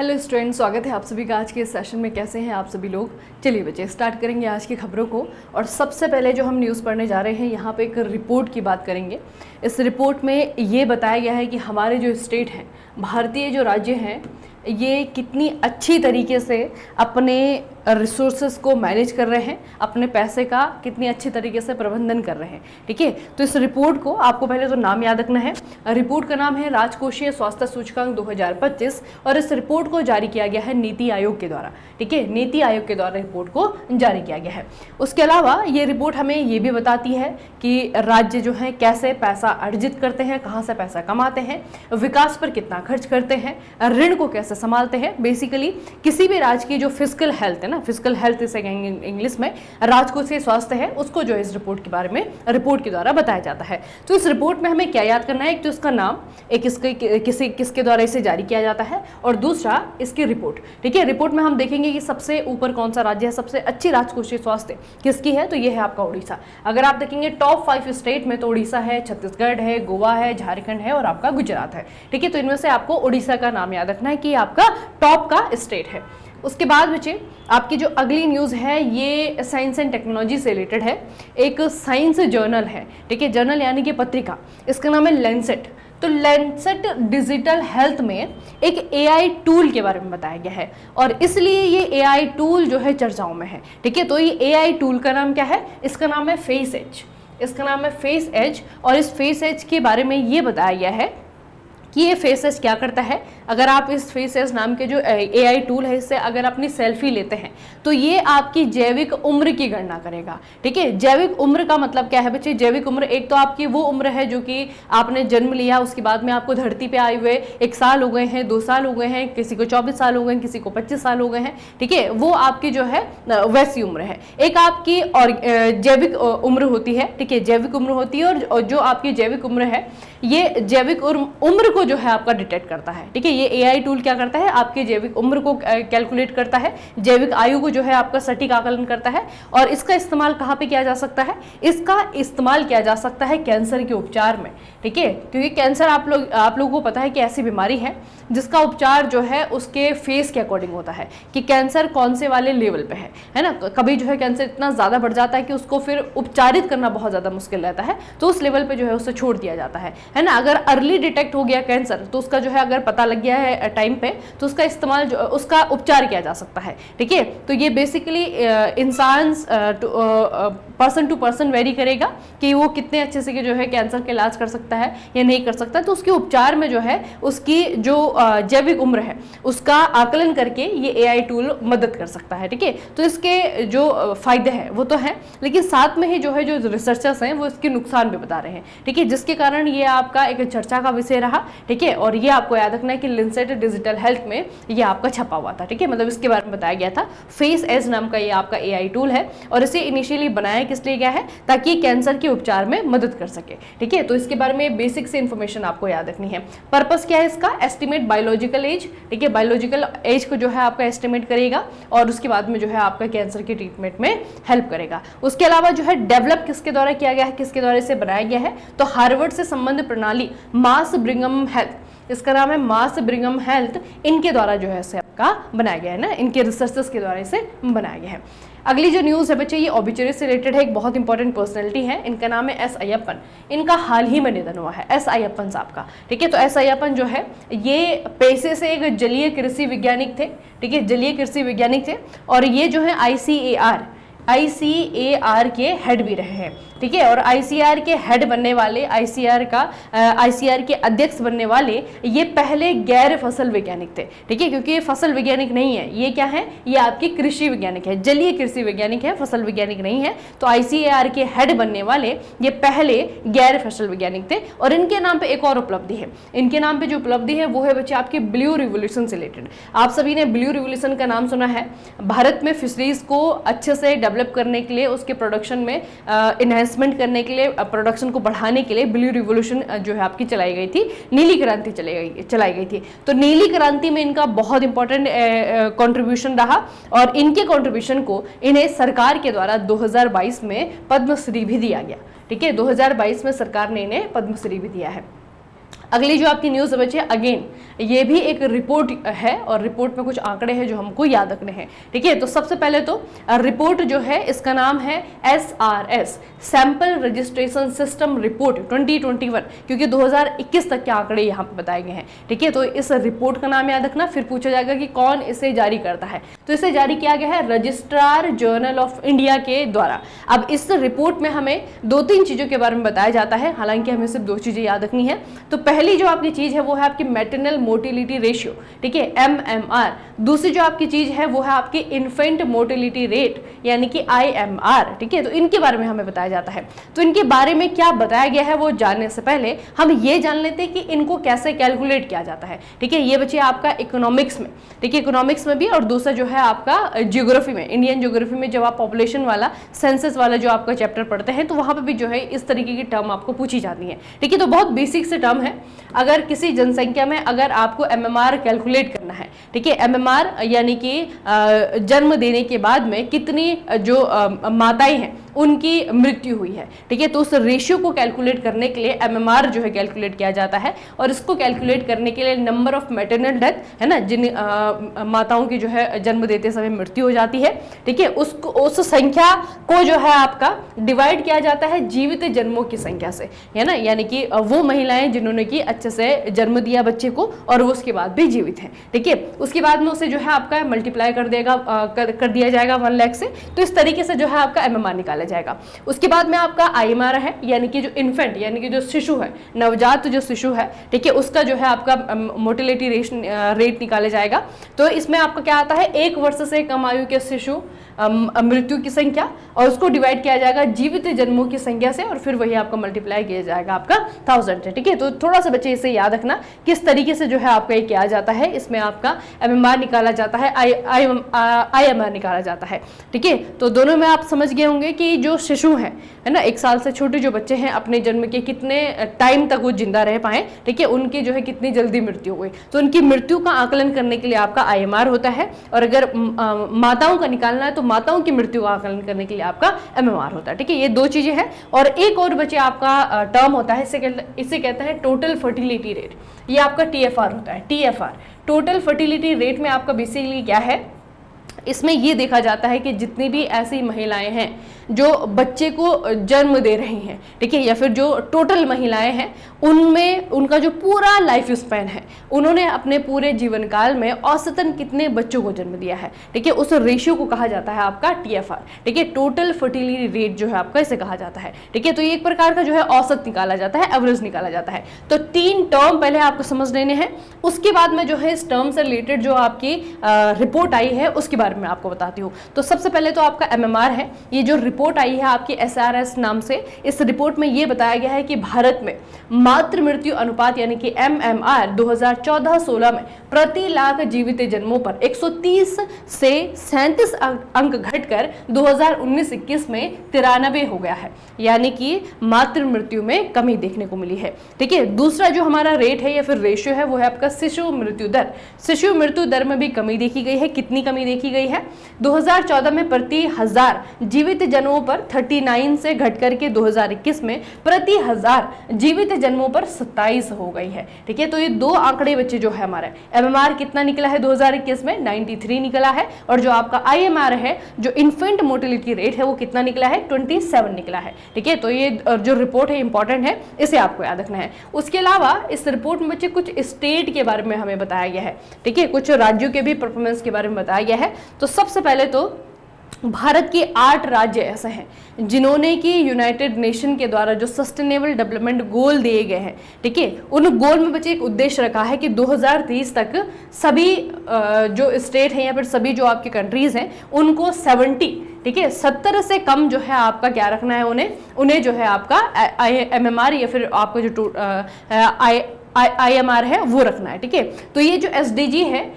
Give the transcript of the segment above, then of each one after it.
Hello student, स्वागत है आप सभी का आज के इस सेशन में। कैसे हैं आप सभी लोग? चलिए बच्चे, स्टार्ट करेंगे आज की खबरों को। और सबसे पहले जो हम न्यूज़ पढ़ने जा रहे हैं, यहाँ पे एक रिपोर्ट की बात करेंगे। इस रिपोर्ट में ये बताया गया है कि हमारे जो स्टेट हैं, भारतीय जो राज्य हैं, ये कितनी अच्छी तरीके से अपने रिसोर्सेज को मैनेज कर रहे हैं, अपने पैसे का कितनी अच्छी तरीके से प्रबंधन कर रहे हैं। ठीक है, तो इस रिपोर्ट को आपको पहले तो नाम याद रखना है। रिपोर्ट का नाम है राजकोषीय स्वास्थ्य सूचकांक 2025 और इस रिपोर्ट को जारी किया गया है नीति आयोग के द्वारा। ठीक है, नीति आयोग के द्वारा रिपोर्ट को जारी किया गया है। उसके अलावा ये रिपोर्ट हमें ये भी बताती है कि राज्य जो है कैसे पैसा अर्जित करते हैं, कहाँ से पैसा कमाते हैं, विकास पर कितना खर्च करते हैं, ऋण को कैसे संभालते हैं। बेसिकली किसी भी राज्य की जो फिजिकल हेल्थ है ना, फिजिकल हेल्थ इसे कहेंगे इंग्लिश में, राजकोषीय स्वास्थ्य है, उसको जो इस रिपोर्ट के बारे में रिपोर्ट के द्वारा बताया जाता है। तो इस रिपोर्ट में हमें क्या याद करना है? एक तो इसका नाम, एक किसके द्वारा इसे जारी किया जाता है, और दूसरा इसकी रिपोर्ट। ठीक है, रिपोर्ट में हम देखेंगे कि सबसे ऊपर कौन सा राज्य है, सबसे अच्छी राजकोषीय स्वास्थ्य किसकी है, तो ये है आपका उड़ीसा। अगर आप देखेंगे टॉप 5 स्टेट में, तो उड़ीसा है, छत्तीसगढ़ है, गोवा है, झारखंड है और आपका गुजरात है। ठीक है, तो इनमें से आपको उड़ीसा का नाम याद रखना है कि आपका टॉप का स्टेट है। उसके बाद बच्चे, आपकी जो अगली न्यूज़ है ये साइंस एंड टेक्नोलॉजी से रिलेटेड है। एक साइंस जर्नल है, ठीक है, जर्नल यानी कि पत्रिका, इसका नाम है लैंसेट। तो लैंसेट डिजिटल हेल्थ में एक एआई टूल के बारे में बताया गया है और इसलिए ये एआई टूल जो है चर्चाओं में है। ठीक है, तो ये एआई टूल का नाम क्या है? इसका नाम है फेस एज। इसका नाम है फेस एज और इस फेस एज के बारे में ये बताया गया है कि ये फेस एज क्या करता है। अगर आप इस फेस एज नाम के जो एआई टूल है, इससे अगर अपनी सेल्फी लेते हैं तो ये आपकी जैविक उम्र की गणना करेगा। ठीक है, जैविक उम्र का मतलब क्या है बच्चे? जैविक उम्र एक तो आपकी वो उम्र है जो कि आपने जन्म लिया, उसके बाद में आपको धरती पे आए हुए 1 साल हो गए हैं, 2 साल हो गए हैं, किसी को 24 साल हो गए हैं, किसी को 25 साल हो गए हैं। ठीक है, वो आपकी जो है वैसी उम्र है। एक आपकी और जैविक उम्र होती है। ठीक है, जैविक उम्र होती है और जो आपकी जैविक उम्र है, ये जैविक उम्र को जो है आपका डिटेक्ट करता है। ठीक है, ये एआई टूल क्या करता है? आपके जैविक उम्र को कैलकुलेट करता है, जैविक आयु को जो है आपका सटीक आकलन करता है। और इसका इस्तेमाल कहाँ पे किया जा सकता है? इसका इस्तेमाल किया जा सकता है कैंसर के उपचार में। ठीक है, क्योंकि कैंसर आप लोगों को पता है कि ऐसी बीमारी है जिसका उपचार जो है उसके फेस के अकॉर्डिंग होता है कि कैंसर कौन से वाले लेवल पे है ना। कभी जो है कैंसर इतना ज़्यादा बढ़ जाता है कि उसको फिर उपचारित करना बहुत ज़्यादा मुश्किल रहता है, तो उस लेवल पे जो है उसे छोड़ दिया जाता है ना। अगर अर्ली डिटेक्ट हो गया कैंसर, तो उसका जो है अगर पता लग गया है टाइम पे, तो उसका इस्तेमाल उसका उपचार किया जा सकता है। ठीक है, तो ये बेसिकली इंसान पर्सन टू पर्सन वेरी करेगा कि वो कितने अच्छे से जो है कैंसर का इलाज कर सकता है या नहीं कर सकता। तो उसके उपचार में जो है उसकी जो जैविक उम्र है उसका आकलन करके ये एआई टूल मदद कर सकता है। ठीक है, तो इसके जो फायदे हैं वो तो हैं, लेकिन साथ में ही जो है जो रिसर्चर्स हैं वो इसके नुकसान भी बता रहे हैं। ठीक है, जिसके कारण ये आपका एक चर्चा का विषय रहा। ठीक है, और ये आपको याद रखना है कि लैंसेट डिजिटल हेल्थ में ये आपका छपा हुआ था। ठीक है, मतलब इसके बारे में बताया गया था। फेस एज नाम का ये आपका एआई टूल है और इसे इनिशियली बनाया किस लिए गया है? ताकि कैंसर के उपचार में मदद कर सके। ठीक है, तो इसके बारे में बेसिक से इंफॉर्मेशन आपको याद रखनी है। पर्पस क्या है इसका? Estimate biological age. ठीक है, बायोलॉजिकल एज को जो है आपका एस्टिमेट करेगा और उसके बाद में जो है आपका कैंसर के ट्रीटमेंट में हेल्प करेगा। उसके अलावा जो है डेवलप किसके द्वारा किया गया है, किसके द्वारा इसे बनाया गया है? तो हार्वर्ड से संबंध प्रणाली, मास ब्रिगम हेल्थ, इसका नाम है मास ब्रिगम हेल्थ, इनके द्वारा जो है इसे आपका बनाया गया है ना, इनके रिसर्चर्स के द्वारा इसे बनाया गया है। अगली जो न्यूज़ है बच्चे, ये ओबिचुरी से रिलेटेड है। एक बहुत इंपॉर्टेंट पर्सनैलिटी है, इनका नाम है एस अय्यप्पन। इनका हाल ही में निधन हुआ है, एस अय्यप्पन साहब का। ठीक है, तो एस अय्यप्पन जो है ये पेशे से एक जलीय कृषि वैज्ञानिक थे। ठीक है, जलीय कृषि वैज्ञानिक थे और ये जो है आईसीएआर के हेड भी रहे हैं। ठीक है, और आईसीआर के हेड बनने वाले, आईसीआर के अध्यक्ष बनने वाले ये पहले गैर फसल वैज्ञानिक थे। ठीक है, क्योंकि ये फसल वैज्ञानिक नहीं है, ये क्या है? ये आपकी कृषि वैज्ञानिक है, जलीय कृषि वैज्ञानिक है, फसल वैज्ञानिक नहीं है। तो आईसीआर के हेड बनने वाले ये पहले गैर फसल वैज्ञानिक थे और इनके नाम पे एक और उपलब्धि है। इनके नाम पे जो उपलब्धि है वो है बच्चे आपकी ब्लू रिवोल्यूशन से रिलेटेड। आप सभी ने ब्लू रिवोल्यूशन का नाम सुना है। भारत में फिशरीज को अच्छे से डेवलप करने के लिए, उसके प्रोडक्शन में इन्हेंसमेंट करने के लिए, प्रोडक्शन को बढ़ाने के लिए ब्लू रिवोल्यूशन जो है आपकी चलाई गई थी, नीली क्रांति चलाई गई थी। तो नीली क्रांति में इनका बहुत इंपॉर्टेंट कंट्रीब्यूशन रहा और इनके कंट्रीब्यूशन को इन्हें सरकार के द्वारा 2022 में पद्मश्री भी दिया गया। ठीक है, 2022 में सरकार ने इन्हें पद्मश्री भी दिया है। अगली जो आपकी न्यूज़ बची है, अगेन ये भी एक रिपोर्ट है और रिपोर्ट में कुछ आंकड़े हैं जो हमको याद रखने हैं। ठीक है, तो सबसे पहले तो रिपोर्ट जो है इसका नाम है SRS, sample registration system report 2021, क्योंकि 2021 तक के आंकड़े यहाँ पे बताए गए हैं। ठीक है, तो इस रिपोर्ट का नाम याद रखना। फिर पूछा जाएगा कि कौन इसे जारी करता है, तो इसे जारी किया गया है रजिस्ट्रार जर्नल ऑफ इंडिया के द्वारा। अब इस रिपोर्ट में हमें 2-3 चीजों के बारे में बताया जाता है, हालांकि हमें सिर्फ 2 चीजें याद रखनी है। तो पहली जो आपकी चीज है वो है आपकी मैटरनल मोटिलिटी रेशियो, ठीक है, MMR। दूसरी जो आपकी चीज है वो है आपकी इन्फेंट मोटिलिटी रेट यानी कि IMR। ठीक है, तो इनके बारे में हमें बताया जाता है। तो इनके बारे में क्या बताया गया है वो जानने से पहले हम ये जान लेते हैं कि इनको कैसे कैलकुलेट किया जाता है। ठीक है, ये बचे आपका इकोनॉमिक्स में। ठीक है, इकोनॉमिक्स में भी, और दूसरा जो है आपका ज्योग्राफी में, इंडियन ज्योग्राफी में जब आप पॉपुलेशन वाला सेंसस वाला जो आपका चैप्टर पढ़ते हैं तो वहां पर भी जो है इस तरीके की टर्म आपको पूछी जाती है। ठीक है, तो बहुत बेसिक से टर्म है। अगर किसी जनसंख्या में अगर आपको MMR कैलकुलेट करना है, ठीक है, MMR यानी कि जन्म देने के बाद में कितनी जो माताएं हैं उनकी मृत्यु हुई है। ठीक है, तो उस रेशियो को कैलकुलेट करने के लिए MMR जो है कैलकुलेट किया जाता है, और इसको कैलकुलेट करने के लिए नंबर ऑफ मैटरनल डेथ है ना, जिन माताओं की जो है जन्म देते समय मृत्यु हो जाती है। ठीक है, उसको उस संख्या को जो है आपका डिवाइड किया जाता है जीवित जन्मों की संख्या से, है ना, यानी कि वो महिलाएं जिन्होंने कि अच्छे से जन्म दिया बच्चे को और वो उसके बाद भी जीवित हैं। ठीक है, उसके बाद में उसे जो है आपका मल्टीप्लाई कर दिया जाएगा 1 लाख से। तो इस तरीके से जो है आपका MMR निकाला जाएगा। उसके बाद में आपका IMR है, यानी कि जो इन्फेंट यानी कि जो शिशु है, नवजात जो शिशु है, ठीक है, उसका जो है आपका मोटिलिटी रेट निकाला जाएगा। तो इसमें आपका क्या आता है, 1 वर्ष से कम आयु के शिशु मृत्यु की संख्या, और उसको डिवाइड किया जाएगा जीवित जन्मों की संख्या से, और फिर वही आपका मल्टीप्लाई किया जाएगा आपका 1000 से। ठीक है, तो थोड़ा सा बच्चे इसे याद रखना किस तरीके से जो है आपका ये किया जाता है। इसमें आपका MMR निकाला जाता है, IMR निकाला जाता है। ठीक है, तो दोनों में आप समझ गए होंगे कि जो शिशु है ना, 1 साल से छोटे जो बच्चे हैं, अपने जन्म के कितने टाइम तक वो जिंदा रह पाए, ठीक है, उनकी जो है कितनी जल्दी मृत्यु हुई, तो उनकी मृत्यु का आकलन करने के लिए आपका IMR होता है। और अगर माताओं का निकालना है तो माताओं की मृत्यु का आकलन करने के लिए आपका MMR होता है। ठीक है, ये 2 चीजें हैं। और एक और बचे आपका टर्म होता है, इसे कहते हैं टोटल फर्टिलिटी रेट। ये आपका TFR होता है, TFR टोटल फर्टिलिटी रेट में आपका बेसिकली क्या है, इसमें ये देखा जाता है कि जितनी भी ऐसी महिलाएं हैं जो बच्चे को जन्म दे रही हैं, ठीक है, या फिर जो टोटल महिलाएं हैं उनमें उनका जो पूरा लाइफ स्पैन है, उन्होंने अपने पूरे जीवन काल में औसतन कितने बच्चों को जन्म दिया है, ठीक है, उस रेशियो को कहा जाता है आपका TFR। ठीक है, टोटल फर्टिलिटी रेट जो है आपका इसे कहा जाता है। ठीक है, तो ये एक प्रकार का जो है औसत निकाला जाता है, एवरेज निकाला जाता है। तो 3 टर्म पहले आपको समझ लेने हैं, उसके बाद में जो है इस टर्म से रिलेटेड जो आपकी रिपोर्ट आई है उसके बारे में आपको बताती हूँ। तो सबसे पहले तो आपका MMR है, ये जो रिपोर्ट आई है आपकी SRS नाम से। इस रिपोर्ट में ये बताया गया है कि भारत में मातृ मृत्यु अनुपात यानी कि MMR 2014-16 में प्रति लाख जीवित जन्मों पर 130 से 37 अंक घटकर 2019-21 में 93 हो गया है, यानी कि मातृ मृत्यु में कमी देखने को मिली है। ठीक है, दूसरा जो हमारा रेट है या फिर रेशियो है वो है आपका शिशु मृत्यु दर। शिशु मृत्यु दर में भी कमी देखी गई है। कितनी कमी देखी गई है, 2014 में प्रति 1000 जीवित जन्मों पर 39 से घटकर के 2021 में प्रति 1000 जीवित जन्मों पर 27 हो गई है। ठीक है, तो ये 2 आंकड़े बच्चे जो है हमारे MMR कितना निकला है 2021 में 93 निकला है, और जो आपका IMR है जो इन्फेंट मोटिलिटी रेट है वो कितना निकला है 27 निकला है। ठीक है, तो ये जो रिपोर्ट है इंपॉर्टेंट है, इसे आपको याद रखना है। उसके अलावा इस रिपोर्ट में बच्चे कुछ स्टेट के बारे में हमें बताया गया है। ठीक है, कुछ राज्यों के भी परफॉर्मेंस के बारे में बताया गया है। तो सबसे पहले तो भारत के 8 राज्य ऐसे हैं जिन्होंने कि यूनाइटेड नेशन के द्वारा जो सस्टेनेबल डेवलपमेंट गोल दिए गए हैं, ठीक है, उन गोल में बच्चे एक उद्देश्य रखा है कि 2030 तक सभी जो स्टेट हैं या फिर सभी जो आपके कंट्रीज हैं उनको 70, ठीक है, 70 से कम जो है आपका क्या रखना है, उन्हें जो है आपका MMR या फिर आपका जो IMR है वो रखना है। ठीक है, तो ये जो SDG है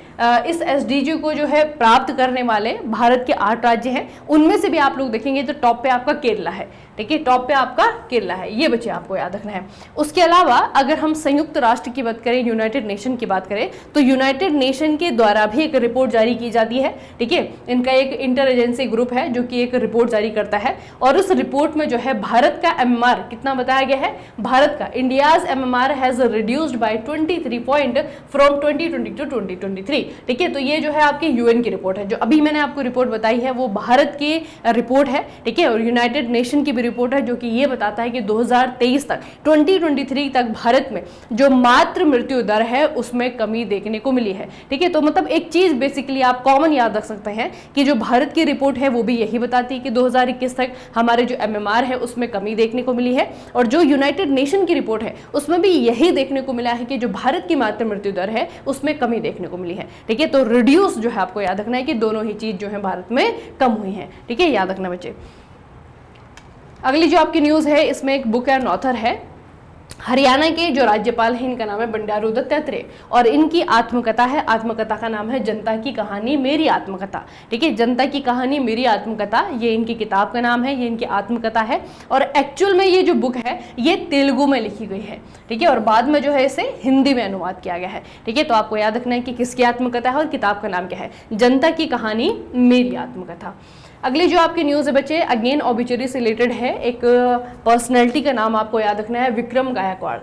इस एसडीजी को जो है प्राप्त करने वाले भारत के 8 राज्य हैं, उनमें से भी आप लोग देखेंगे तो टॉप पे आपका केरला है। ठीक है, टॉप पे आपका केरला है, ये बच्चे आपको याद रखना है। उसके अलावा अगर हम संयुक्त राष्ट्र की बात करें, यूनाइटेड नेशन की बात करें, तो यूनाइटेड नेशन के द्वारा भी एक रिपोर्ट जारी की जाती है। ठीक है, इनका एक इंटर एजेंसी ग्रुप है जो कि एक रिपोर्ट जारी करता है, और उस रिपोर्ट में जो है भारत का एमएमआर कितना बताया गया है, भारत का India's MMR has reduced by 23 point from 2020 to 2023। ठीक है, तो ये जो है आपकी यूएन की रिपोर्ट है। जो अभी मैंने आपको रिपोर्ट बताई है वो भारत की रिपोर्ट है। ठीक है, और यूनाइटेड नेशन की रिपोर्ट है जो कि ये बताता है कि 2023 तक 2023 तक भारत में जो मातृ मृत्यु दर है उसमें कमी देखने को मिली है। ठीक है, तो मतलब एक चीज बेसिकली आप कॉमन याद रख सकते हैं कि जो भारत की रिपोर्ट है वो भी यही बताती है कि 2021 तक हमारे जो एमएमआर है उसमें कमी देखने को मिली है, और जो यूनाइटेड नेशन की रिपोर्ट है उसमें भी यही देखने को मिला है कि जो भारत की मातृ मृत्यु दर है उसमें कमी देखने को मिली है। ठीक है, तो रिड्यूस जो है आपको याद रखना है कि दोनों ही चीज जो है भारत में कम हुई है। ठीक है, याद रखना बच्चे। अगली जो आपकी न्यूज़ है इसमें एक बुक एंड ऑथर है, हरियाणा के जो राज्यपाल हैं इनका नाम है बंडारू दत्तात्रेय, और इनकी आत्मकथा है, आत्मकथा का नाम है जनता की कहानी मेरी आत्मकथा। ठीक है, जनता की कहानी मेरी आत्मकथा, ये इनकी किताब का नाम है, ये इनकी आत्मकथा है, और एक्चुअल में ये जो बुक है ये तेलुगु में लिखी गई है। ठीक है, और बाद में जो है इसे हिंदी में अनुवाद किया गया है। ठीक है, तो आपको याद रखना है कि किसकी आत्मकथा है और किताब का नाम क्या है, जनता की कहानी मेरी आत्मकथा। अगली जो आपकी न्यूज़ है बच्चे अगेन ऑबिचुरी से रिलेटेड है, एक पर्सनैलिटी का नाम आपको याद रखना है, विक्रम गायकवाड़।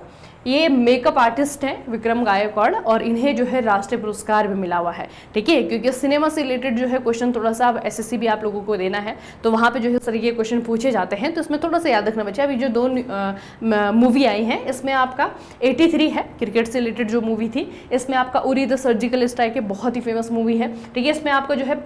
ये मेकअप आर्टिस्ट हैं विक्रम गायकवाड़, और इन्हें जो है राष्ट्रीय पुरस्कार भी मिला हुआ है। ठीक है, क्योंकि सिनेमा से रिलेटेड जो है क्वेश्चन थोड़ा सा एसएससी भी आप लोगों को देना है, तो वहाँ पे जो है इस तरीके के क्वेश्चन पूछे जाते हैं, तो इसमें थोड़ा सा याद रखना बच्चा। अभी जो 2 मूवी आई हैं इसमें आपका 83 है, क्रिकेट से रिलेटेड जो मूवी थी, इसमें आपका उरी द सर्जिकल स्ट्राइक है, बहुत ही फेमस मूवी है। ठीक है, इसमें आपका जो है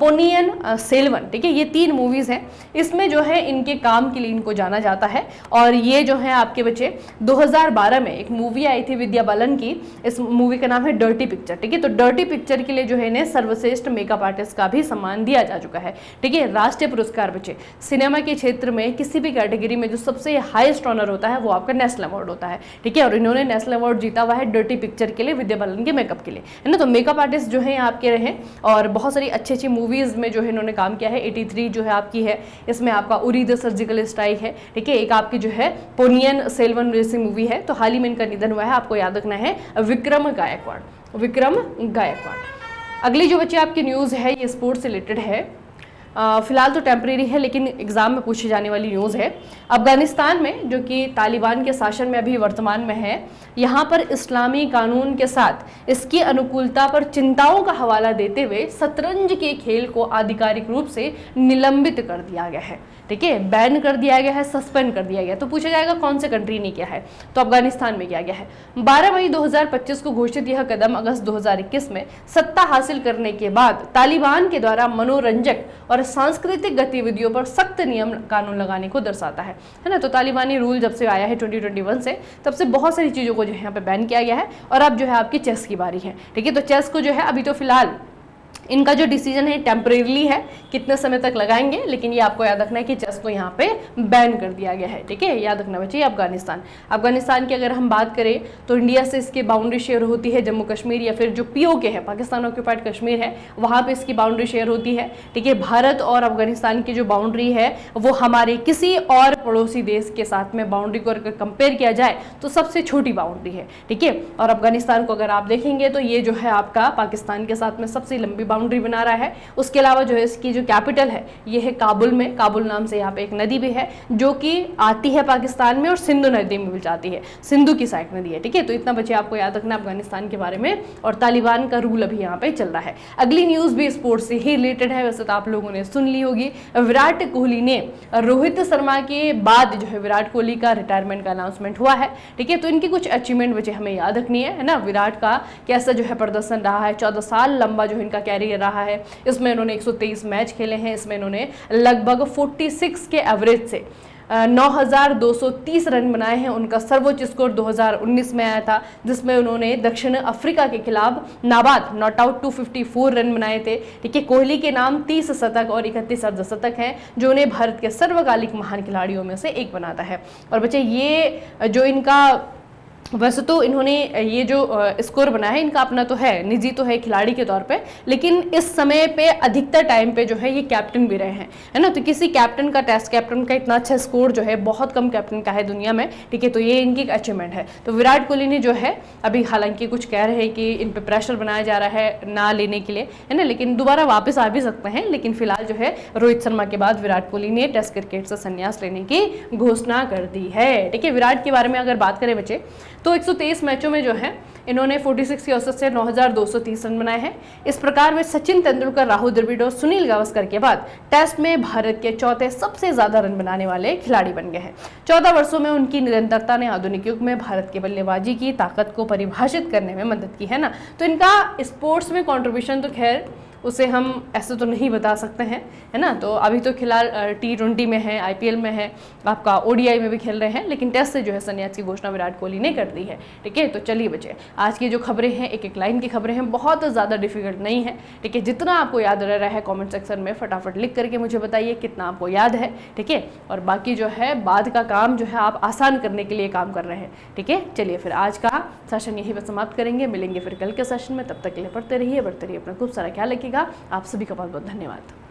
पोनियन सेल्वन, ठीक है, ये 3 मूवीज़ हैं। इसमें जो है इनके काम के लिए इनको जाना जाता है, और ये जो है आपके बच्चे 2012 में एक मूवी आई थी विद्या बालन की, इस मूवी का नाम है डर्टी पिक्चर। ठीक है, तो डर्टी पिक्चर के लिए जो है इन्हें सर्वश्रेष्ठ मेकअप आर्टिस्ट का भी सम्मान दिया जा चुका है। ठीक है, राष्ट्रीय पुरस्कार बच्चे सिनेमा के क्षेत्र में किसी भी कैटेगरी में जो सबसे हाईएस्ट ऑनर होता है वो आपका नेशनल अवार्ड होता है। ठीक है, और इन्होंने नेशनल अवार्ड जीता हुआ है डर्टी पिक्चर के लिए, विद्या बालन के मेकअप के लिए, है ना। तो मेकअप आर्टिस्ट जो है आपके रहे, और बहुत सारी अच्छी अच्छी मूवीज में जो है इन्होंने काम किया है। 83 जो है आपकी है, इसमें आपका उरी द सर्जिकल स्ट्राइक है। ठीक है, एक आपकी जो है पोनियन सेल्वन जैसी मूवी है, तो हाल ही में इनका निधन हुआ है, आपको याद रखना है विक्रम गायकवाड़, विक्रम गायकवाड़। अगली जो बच्चे आपकी न्यूज़ है ये स्पोर्ट्स से रिलेटेड है, फिलहाल तो टेम्परेरी है लेकिन एग्जाम में पूछी जाने वाली न्यूज़ है। अफगानिस्तान में जो कि तालिबान के शासन में अभी वर्तमान में है, यहाँ पर इस्लामी कानून के साथ इसकी अनुकूलता पर चिंताओं का हवाला देते हुए शतरंज के खेल को आधिकारिक रूप से निलंबित कर दिया गया है। ठीक है, बैन कर दिया गया है, सस्पेंड कर दिया गया। तो पूछा जाएगा कौन से कंट्री ने किया है, तो अफगानिस्तान में किया गया है। 12 मई 2025 को घोषित यह कदम अगस्त 2021 में सत्ता हासिल करने के बाद तालिबान के द्वारा मनोरंजक और सांस्कृतिक गतिविधियों पर सख्त नियम कानून लगाने को दर्शाता है ना। तो तालिबानी रूल जब से आया है 2021 से, तब से बहुत सारी चीज़ों को जो है यहाँ पे बैन किया गया है, और अब जो है आपकी चेस की बारी है। ठीक है, तो चेस को जो है अभी तो फिलहाल इनका जो डिसीजन है टेम्परेरी है, कितने समय तक लगाएंगे, लेकिन ये आपको याद रखना है कि चेस को यहाँ पे बैन कर दिया गया है। ठीक है, याद रखना बच्चे। अफगानिस्तान की अगर हम बात करें तो इंडिया से इसकी बाउंड्री शेयर होती है जम्मू कश्मीर, या फिर जो पीओके है, पाकिस्तान ऑक्यूपाइड कश्मीर है, वहाँ पे इसकी बाउंड्री शेयर होती है। ठीक है, भारत और अफगानिस्तान की जो बाउंड्री है वो हमारे किसी और पड़ोसी देश के साथ में बाउंड्री को अगर कंपेयर किया जाए तो सबसे छोटी बाउंड्री है। ठीक है, और अफगानिस्तान को अगर आप देखेंगे तो ये जो है आपका पाकिस्तान के साथ में सबसे लंबी बाउंड्री बना रहा है। उसके अलावा जो है इसकी जो कैपिटल है ये है काबुल में, काबुल नाम से यहाँ पे एक नदी भी है जो कि आती है पाकिस्तान में और सिंधु नदी में मिल जाती है, सिंधु की साइड नदी है। ठीक है, तो इतना बच्चे आपको याद रखना अफगानिस्तान के बारे में, और तालिबान का रूल अभी यहाँ पे चल रहा है। अगली न्यूज भी स्पोर्ट्स से ही रिलेटेड है, वैसे तो आप लोगों ने सुन ली होगी। विराट कोहली ने रोहित शर्मा के बाद जो है विराट कोहली का रिटायरमेंट का अनाउंसमेंट हुआ है। ठीक है, तो इनकी कुछ अचीवमेंट बच्चे हमें याद रखनी है ना। विराट का कैसा जो है प्रदर्शन रहा है, 14 साल लंबा जो इनका कैरियर रहा है, इसमें इन्होंने 123 मैच खेले हैं, इसमें इन्होंने लगभग 46 के एवरेज से 9,230 रन बनाए हैं। उनका सर्वोच्च स्कोर 2019 में आया था, जिसमें उन्होंने दक्षिण अफ्रीका के खिलाफ नाबाद नॉट आउट 254 रन बनाए थे। ठीक है, कोहली के नाम 30 शतक और 31 अर्धशतक हैं, जो उन्हें भारत के सर्वकालिक महान खिलाड़ियों में से एक बनाता है। और बच्चे ये जो इनका वैसे तो इन्होंने ये जो स्कोर बनाया है इनका अपना तो है, निजी तो है खिलाड़ी के तौर पे, लेकिन इस समय पे अधिकतर टाइम पे जो है ये कैप्टन भी रहे हैं, है ना। तो किसी कैप्टन का, टेस्ट कैप्टन का इतना अच्छा स्कोर जो है बहुत कम कैप्टन का है दुनिया में, ठीक है। तो ये इनकी एक अचीवमेंट है। तो विराट कोहली ने जो है अभी हालांकि कुछ कह रहे हैं कि इन पर प्रेशर बनाया जा रहा है ना लेने के लिए, है ना, लेकिन दोबारा वापस आ भी सकते हैं। लेकिन फिलहाल जो है रोहित शर्मा के बाद विराट कोहली ने टेस्ट क्रिकेट से संन्यास लेने की घोषणा कर दी है, ठीक है। विराट के बारे में अगर बात करें बच्चे, तो 123 मैचों में जो है इन्होंने 46 की औसत से 9,230 रन बनाए हैं। इस प्रकार वे सचिन तेंदुलकर, राहुल द्रविड़ और सुनील गावस्कर के बाद टेस्ट में भारत के चौथे सबसे ज्यादा रन बनाने वाले खिलाड़ी बन गए हैं। 14 वर्षों में उनकी निरंतरता ने आधुनिक युग में भारत के बल्लेबाजी की ताकत को परिभाषित करने में मदद की, है ना। तो इनका स्पोर्ट्स में कॉन्ट्रीब्यूशन तो खैर उसे हम ऐसे तो नहीं बता सकते हैं, है ना। तो अभी तो फिलहाल T20 में है, IPL में है, आपका ODI में भी खेल रहे हैं, लेकिन टेस्ट से जो है संन्यास की घोषणा विराट कोहली ने कर दी है, ठीक है। तो चलिए बच्चे, आज की जो खबरें हैं एक एक लाइन की खबरें हैं, बहुत ज़्यादा डिफिकल्ट नहीं है, ठीक है। जितना आपको याद रह रहा है कॉमेंट सेक्शन में फटाफट लिख करके मुझे बताइए कितना आपको याद है, ठीक है। और बाकी जो है बाद का काम जो है आप आसान करने के लिए काम कर रहे हैं, ठीक है। चलिए फिर आज का सेशन यहीं पर समाप्त करेंगे, मिलेंगे फिर कल के सेशन में। तब तक के लिए पढ़ते रहिए, बढ़ते रहिए, अपना खूब सारा ख्याल रखिएगा। आप सभी का बहुत बहुत धन्यवाद।